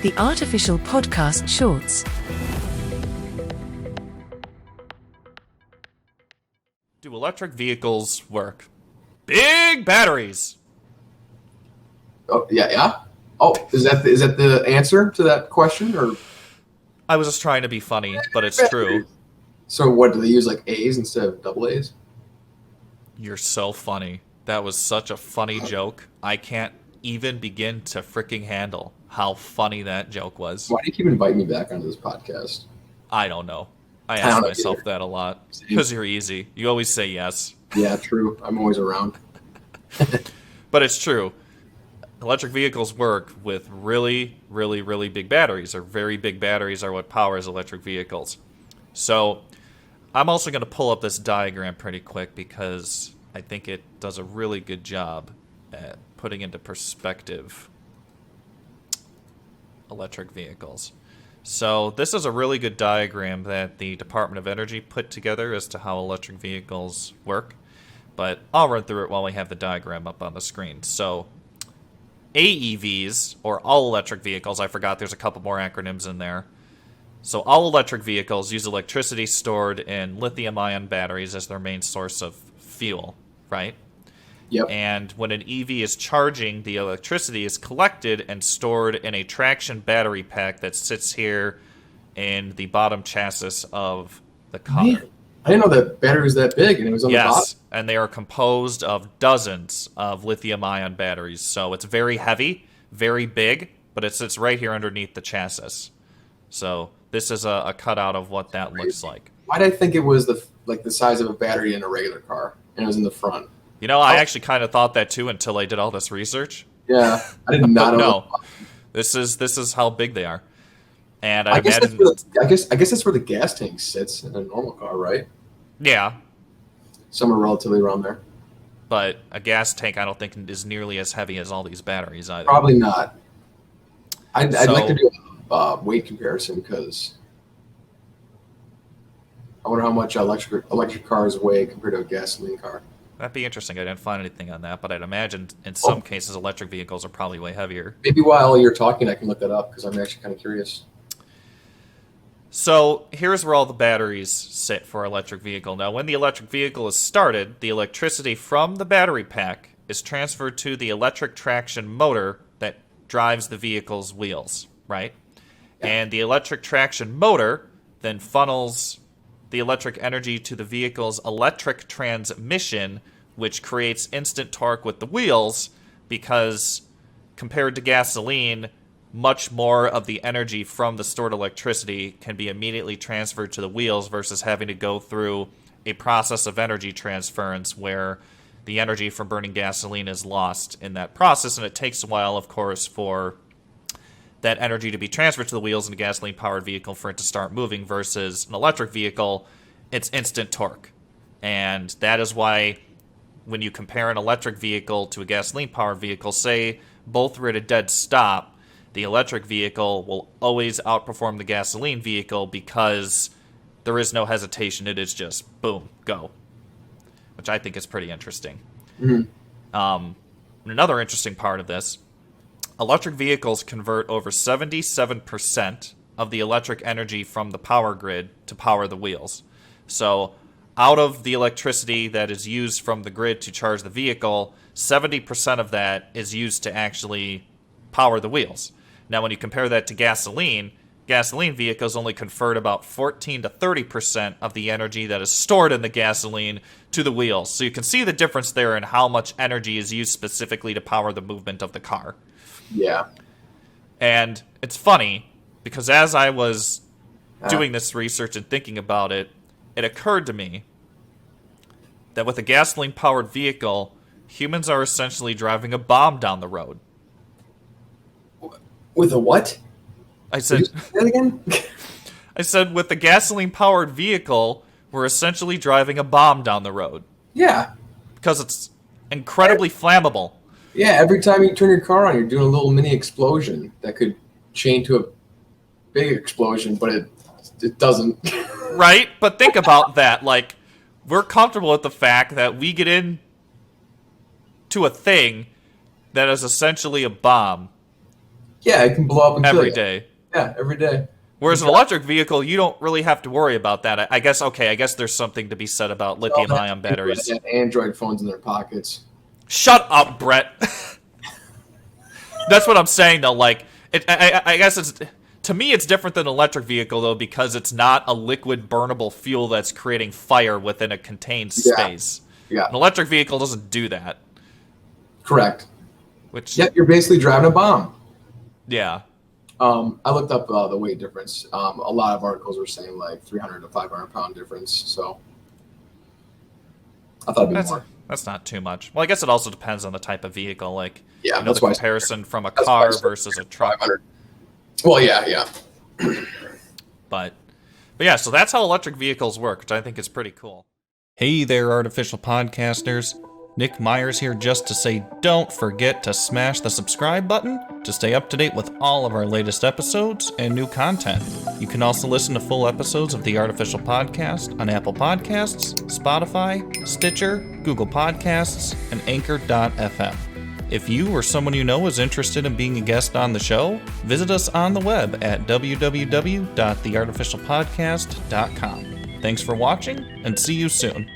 The Artificial Podcast Shorts. Do electric vehicles work? Big batteries! Oh, yeah. Oh, is that the answer to that question, or? I was just trying to be funny, but it's true. So what, do they use like A's instead of double A's? You're so funny. That was such a funny joke. I can't even begin to freaking handle how funny that joke was. Why do you keep inviting me back onto this podcast? I don't know. I don't ask know myself either. that a lot. Because you're easy. You always say yes. Yeah, true. I'm always around. But it's true. Electric vehicles work with really, really, really big batteries, or very big batteries are what powers electric vehicles. So I'm also going to pull up this diagram pretty quick because I think it does a really good job at putting into perspective electric vehicles. So this is a really good diagram that the Department of Energy put together as to how electric vehicles work. But I'll run through it while we have the diagram up on the screen. So AEVs, or all-electric vehicles, I forgot there's a couple more acronyms in there. So all-electric vehicles use electricity stored in lithium-ion batteries as their main source of fuel, right? Yep. And when an EV is charging, the electricity is collected and stored in a traction battery pack that sits here in the bottom chassis of the car. Man, I didn't know that battery was that big, and it was on the bottom. Yes, and they are composed of dozens of lithium-ion batteries. So it's very heavy, very big, but it sits right here underneath the chassis. So this is a cutout of what that looks like. Why did I think it was the size of a battery in a regular car, and it was in the front? You know, I actually kind of thought that too until I did all this research. Yeah, I did not know. No, this is how big they are. And I guess imagine, I guess that's where the gas tank sits in a normal car, right? yeah, Somewhere relatively around there. but a gas tank I don't think is nearly as heavy as all these batteries either. Probably not. I'd So- like to do a weight comparison because I wonder how much electric cars weigh compared to a gasoline car. That'd be interesting. I didn't find anything on that, but I'd imagine in some cases electric vehicles are probably way heavier. Maybe while you're talking, I can look that up because I'm actually kind of curious. So here's where all the batteries sit for an electric vehicle. Now, when the electric vehicle is started, the electricity from the battery pack is transferred to the electric traction motor that drives the vehicle's wheels, right? And the electric traction motor then funnels the electric energy to the vehicle's electric transmission, which creates instant torque with the wheels because compared to gasoline, much more of the energy from the stored electricity can be immediately transferred to the wheels versus having to go through a process of energy transference where the energy from burning gasoline is lost in that process. And it takes a while, of course, for that energy to be transferred to the wheels in a gasoline-powered vehicle for it to start moving versus an electric vehicle, it's instant torque. And that is why when you compare an electric vehicle to a gasoline-powered vehicle, say both were at a dead stop, the electric vehicle will always outperform the gasoline vehicle because there is no hesitation. It is just, boom, go. Which I think is pretty interesting. Mm-hmm. Another interesting part of this, electric vehicles convert over 77% of the electric energy from the power grid to power the wheels. So out of the electricity that is used from the grid to charge the vehicle, 70% of that is used to actually power the wheels. Now, when you compare that to gasoline vehicles only convert about 14 to 30% of the energy that is stored in the gasoline to the wheels. So you can see the difference there in how much energy is used specifically to power the movement of the car. Yeah. And it's funny because as I was doing this research and thinking about it, it occurred to me that with a gasoline-powered vehicle, humans are essentially driving a bomb down the road. With a what? I said, Say that again? I said, with a gasoline-powered vehicle, we're essentially driving a bomb down the road Yeah. because it's incredibly flammable. Yeah, every time you turn your car on, you're doing a little mini explosion that could chain to a big explosion, but it doesn't. Right? But think about that. Like, we're comfortable with the fact that we get into a thing that is essentially a bomb Yeah, it can blow up and kill every you. day. Yeah, every day. Whereas an electric vehicle, you don't really have to worry about that. I guess there's something to be said about lithium-ion batteries. They have Android phones in their pockets. Shut up, Brett. That's what I'm saying, though. Like, I guess to me, it's different than an electric vehicle, though, because it's not a liquid burnable fuel that's creating fire within a contained space. Yeah. An electric vehicle doesn't do that. Correct. Which, Yep, you're basically driving a bomb. yeah. I looked up the weight difference. A lot of articles were saying like 300 to 500 pound difference. So I thought it'd be more. That's not too much. Well, I guess it also depends on the type of vehicle. Like, Yeah, the that's why I said comparison from a that's why I car said versus a truck. 500. Well, yeah. But yeah, so that's how electric vehicles work, which I think is pretty cool. Hey there, artificial podcasters. Nick Myers here just to say don't forget to smash the subscribe button to stay up to date with all of our latest episodes and new content. You can also listen to full episodes of the Artificial Podcast on Apple Podcasts, Spotify, Stitcher, Google Podcasts, and Anchor.fm. If you or someone you know is interested in being a guest on the show, visit us on the web at www.theartificialpodcast.com. Thanks for watching, and see you soon.